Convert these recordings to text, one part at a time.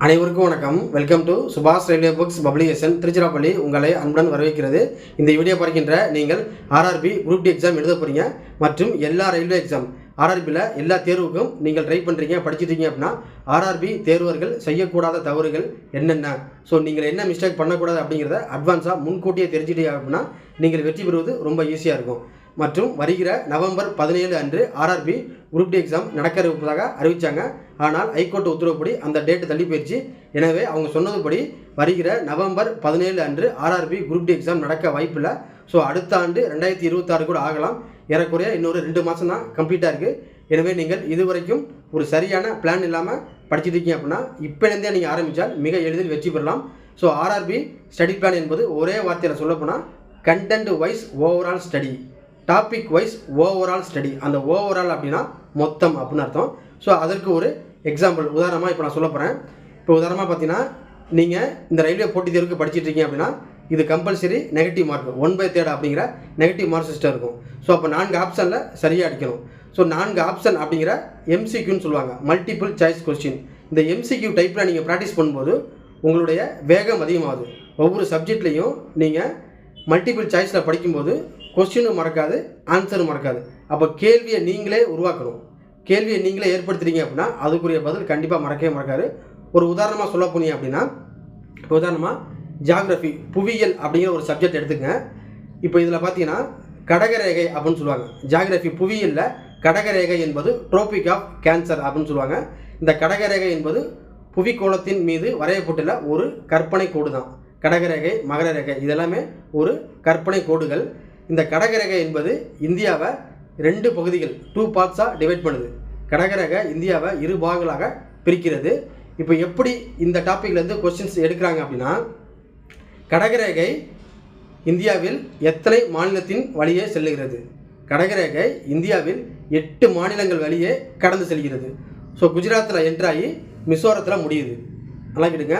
அனைவருக்கும் வணக்கம். Welcome to சுபாஷ் ரயில்வே புக்ஸ் பப்ளிகேஷன் திருச்சிராப்பள்ளி. உங்களை அன்புடன் வரவேற்கிறது. இந்த வீடியோ பார்க்கின்ற நீங்கள் ஆர்ஆர்பி குரூப் டி எக்ஸாம் எழுத போகிறீங்க மற்றும் எல்லா ரயில்வே எக்ஸாம் ஆர்ஆர்பியில் எல்லா தேர்வுக்கும் நீங்கள் ட்ரை பண்ணுறீங்க, படிச்சுட்டீங்க அப்படின்னா ஆர்ஆர்பி தேர்வர்கள் செய்யக்கூடாத தவறுகள் என்னென்ன, ஸோ நீங்கள் என்ன மிஸ்டேக் பண்ணக்கூடாது அப்படிங்கிறத அட்வான்ஸாக முன்கூட்டியே தெரிஞ்சுட்டீங்க அப்படின்னா நீங்கள் வெற்றி பெறுவது ரொம்ப ஈஸியாக இருக்கும். மற்றும் வருகிற நவம்பர் 17 அன்று ஆர்ஆர்பி குரூப் டி எக்ஸாம் நடக்க இருப்பதாக அறிவித்தாங்க. ஆனால் ஹைகோர்ட் உத்தரவுப்படி அந்த டேட்டு தள்ளி போயிடுச்சு. எனவே அவங்க சொன்னதுபடி வருகிற நவம்பர் 17 அன்று ஆர்ஆர்பி குரூப் டி எக்ஸாம் நடக்க வாய்ப்பில்லை. ஸோ அடுத்த ஆண்டு 2026 கூட ஆகலாம். ஏறக்குறைய இன்னொரு 2 மாதம் தான் கம்ப்ளீட்டாக இருக்குது. எனவே நீங்கள் இதுவரைக்கும் ஒரு சரியான பிளான் இல்லாமல் படிச்சுட்டு இருக்கீங்க அப்படின்னா இப்போலேருந்தே நீங்கள் ஆரம்பித்தால் மிக எளிதில் வெற்றி பெறலாம். ஸோ ஆர்ஆர்பி ஸ்டடி பிளான் என்பது ஒரே வார்த்தையில் சொல்லப்போனால் content wise overall study, topic wise overall study. அந்த ஓவரால் அப்படின்னா மொத்தம் அப்படின்னு அர்த்தம். ஸோ அதற்கு ஒரு எக்ஸாம்பிள் உதாரணமாக இப்போ நான் சொல்ல போகிறேன். இப்போ உதாரணமாக பார்த்தீங்கன்னா நீங்கள் இந்த ரயில்வே போட்டித் தேர்வுக்கு படிச்சுட்டு இருக்கீங்க அப்படின்னா இது கம்பல்சரி நெகட்டிவ் மார்க் 1/3 அப்படிங்கிற நெகட்டிவ் மார்க் சிஸ்டம் இருக்கும். ஸோ அப்போ 4 ஆப்ஷனில் சரியாக அடிக்கணும். ஸோ 4 ஆப்ஷன் அப்படிங்கிற எம்சிக்யூன்னு சொல்லுவாங்க, மல்டிபிள் சாய்ஸ் கொஸ்டின். இந்த எம்சிக்யூ டைப்பில் நீங்கள் ப்ராக்டிஸ் பண்ணும்போது உங்களுடைய வேகம் அதிகமாகுது. ஒவ்வொரு சப்ஜெக்ட்லேயும் நீங்கள் மல்டிபிள் சாய்ஸில் படிக்கும்போது கொஸ்டினும் மறக்காது, ஆன்சரும் மறக்காது. அப்போ கேள்வியை நீங்களே உருவாக்கணும். கேள்வியை நீங்களே ஏற்படுத்துறீங்க அப்படின்னா அதுக்குரிய பதில் கண்டிப்பாக மறக்கவே மறக்காது. ஒரு உதாரணமாக சொல்ல போனீங்க அப்படின்னா, இப்போ உதாரணமாக ஜியாகிரஃபி புவியியல் அப்படிங்கிற ஒரு சப்ஜெக்ட் எடுத்துக்கங்க. இப்போ இதில் பார்த்தீங்கன்னா கடகரேகை அப்படின்னு சொல்லுவாங்க. ஜியாகிரஃபி புவியியலில் கடகரேகை என்பது ட்ரோபிக் ஆஃப் கேன்சர் அப்படின்னு சொல்லுவாங்க. இந்த கடகரேகை என்பது புவிக்கோளத்தின் மீது வரையப்பட்டுள்ள ஒரு கற்பனை கோடு தான். கடகரேகை, மகர ரேகை இதெல்லாமே ஒரு கற்பனை கோடுகள். இந்த கடகரேகை என்பது இந்தியாவை 2 பகுதிகள் 2 பார்ட்ஸாக டிவைட் பண்ணுது. கடகரேகை இந்தியாவை 2 பாகங்களாக பிரிக்கிறது. இப்போ எப்படி இந்த டாப்பிக்லேருந்து கொஸ்டின்ஸ் எடுக்கிறாங்க அப்படின்னா, கடகரேகை இந்தியாவில் எத்தனை மாநிலத்தின் வழியே செல்லுகிறது? கடகரேகை இந்தியாவில் 8 மாநிலங்கள் வழியே கடந்து செல்கிறது. ஸோ குஜராத்தில் என்ட்ராகி மிசோரத்தில் முடியுது. நல்லா கேட்டுங்க.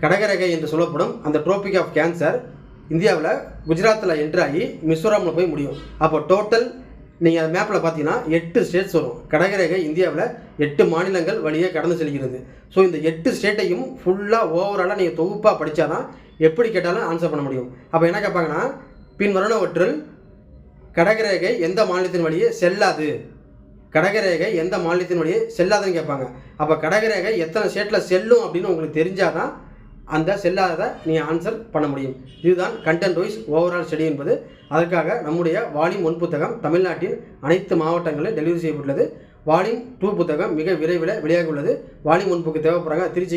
கடகரேகை என்று சொல்லப்படும் அந்த ட்ரோபிக் ஆஃப் கேன்சர் இந்தியாவில் குஜராத்தில் என்ட்ராகி மிசோரமில் போய் முடியும். அப்போ டோட்டல் நீங்கள் மேப்பில் பார்த்தீங்கன்னா 8 ஸ்டேட்ஸ் வரும். கடகரேகை இந்தியாவில் 8 மாநிலங்கள் வழியே கடந்து செல்கிறது. ஸோ இந்த 8 ஸ்டேட்டையும் ஃபுல்லாக ஓவராலாக நீங்கள் தொகுப்பாக படித்தா தான் எப்படி கேட்டாலும் ஆன்சர் பண்ண முடியும். அப்போ என்ன கேட்பாங்கன்னா, பின் வருணவற்றில் கடகரேகை எந்த மாநிலத்தின் வழியே செல்லாது, கடகரேகை எந்த மாநிலத்தின் வழியே செல்லாதுன்னு கேட்பாங்க. அப்போ கடகரேகை எத்தனை ஸ்டேட்டில் செல்லும் அப்படின்னு உங்களுக்கு தெரிஞ்சால் தான் அந்த செல்லாததை நீங்கள் ஆன்சர் பண்ண முடியும். இதுதான் கண்டென்ட் வைஸ் ஓவரால் ஸ்டடி என்பது. அதற்காக நம்முடைய வால்யூம் 1 புத்தகம் தமிழ்நாட்டின் அனைத்து மாவட்டங்களில் டெலிவரி செய்யப்பட்டுள்ளது. வால்யூம் 2 புத்தகம் மிக விரைவில் வெளியாக உள்ளது. Volume 1 book தேவைப்படுறாங்க Trichy